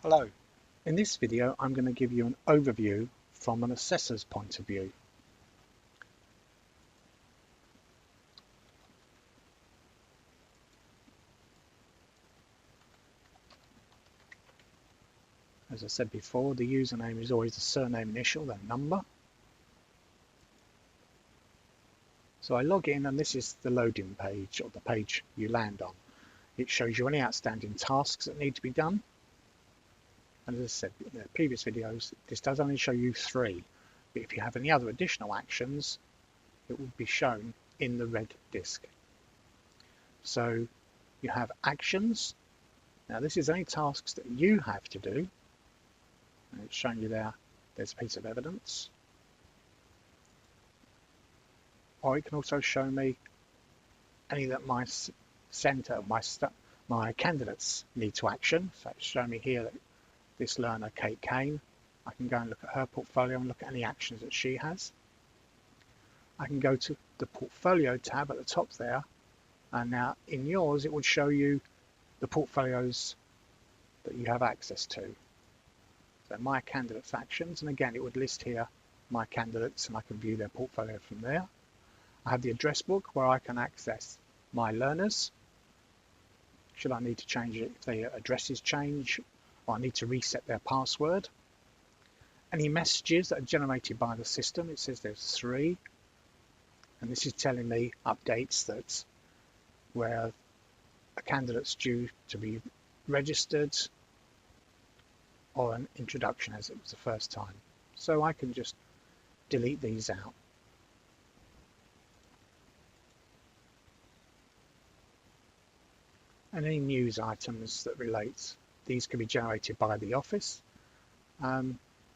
Hello, in this video I'm going to give you an overview from an assessor's point of view. As I said before, the username is always the surname initial, then number. So I log in and this is the loading page, or the page you land on. It shows you any outstanding tasks that need to be done. And as I said in the previous videos, this does only show you 3. But if you have any other additional actions, it will be shown in the red disk. So you have actions. Now this is any tasks that you have to do. And it's showing you there's a piece of evidence. Or it can also show me any that my center, my candidates need to action. So it's showing me here that this learner, Kate Kane, I can go and look at her portfolio and look at any actions that she has. I can go to the portfolio tab at the top there, and now in yours it would show you the portfolios that you have access to. So my candidates actions, and again it would list here my candidates and I can view their portfolio from there. I have the address book where I can access my learners. Should I need to change it if their addresses change or I need to reset their password. Any messages that are generated by the system, it says there's 3. And this is telling me updates that where a candidate's due to be registered or an introduction as it was the first time. So I can just delete these out. And any news items that relate, these can be generated by the office.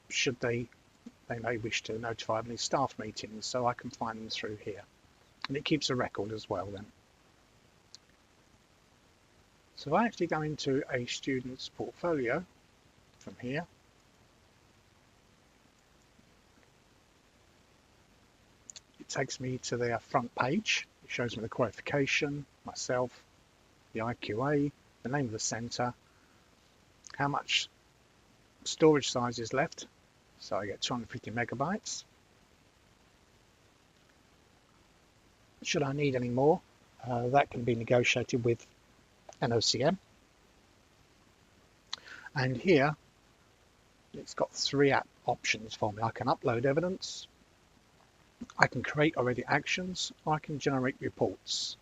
Should they may wish to notify of any staff meetings, so I can find them through here. And it keeps a record as well then. So if I actually go into a student's portfolio from here, it takes me to their front page. It shows me the qualification, myself, the IQA, the name of the centre, how much storage size is left. So I get 250 megabytes. Should I need any more, that can be negotiated with NOCN. And here it's got 3 options for me. I can upload evidence, I can create already actions, or I can generate reports.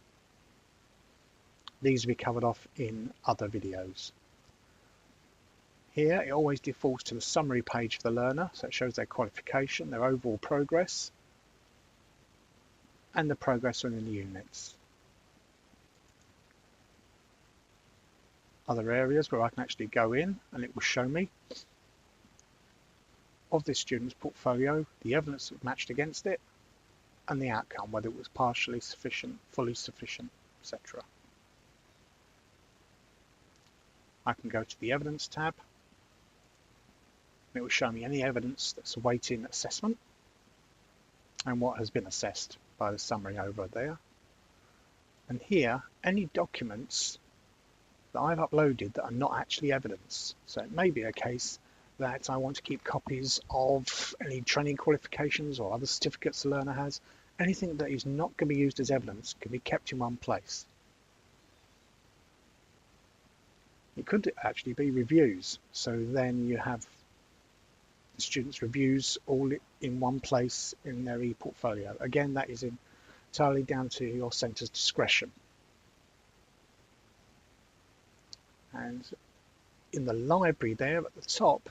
These will be covered off in other videos. Here it always defaults to the summary page for the learner, so it shows their qualification, their overall progress, and the progress within the units. Other areas where I can actually go in and it will show me of this student's portfolio, the evidence that matched against it, and the outcome, whether it was partially sufficient, fully sufficient, etc. I can go to the evidence tab. It will show me any evidence that's awaiting assessment and what has been assessed by the summary over there. And here, any documents that I've uploaded that are not actually evidence. So it may be a case that I want to keep copies of any training qualifications or other certificates the learner has. Anything that is not going to be used as evidence can be kept in one place. It could actually be reviews. So then you have the students' reviews all in one place in their e-portfolio. Again, that is entirely down to your centre's discretion. And in the library there at the top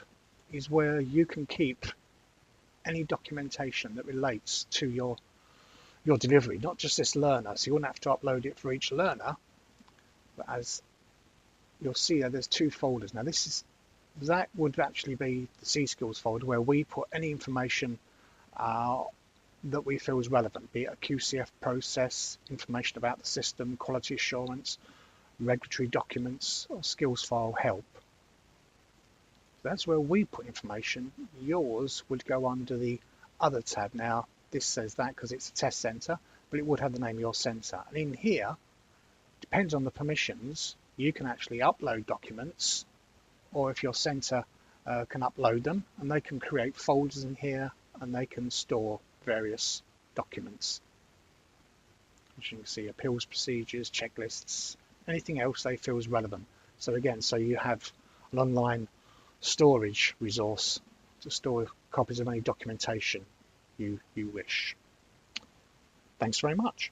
is where you can keep any documentation that relates to your delivery, not just this learner. So you wouldn't have to upload it for each learner, but as you'll see there's 2 folders. Now that would actually be the C Skills folder where we put any information that we feel is relevant, be it a QCF process, information about the system, quality assurance, regulatory documents, or Skillsfile help. That's where we put information. Yours would go under the other tab. Now this says that because it's a test center, but it would have the name of your center. And in here, depends on the permissions, you can actually upload documents or if your centre can upload them, and they can create folders in here, and they can store various documents. As you can see, appeals procedures, checklists, anything else they feel is relevant. So again, so you have an online storage resource to store copies of any documentation you wish. Thanks very much.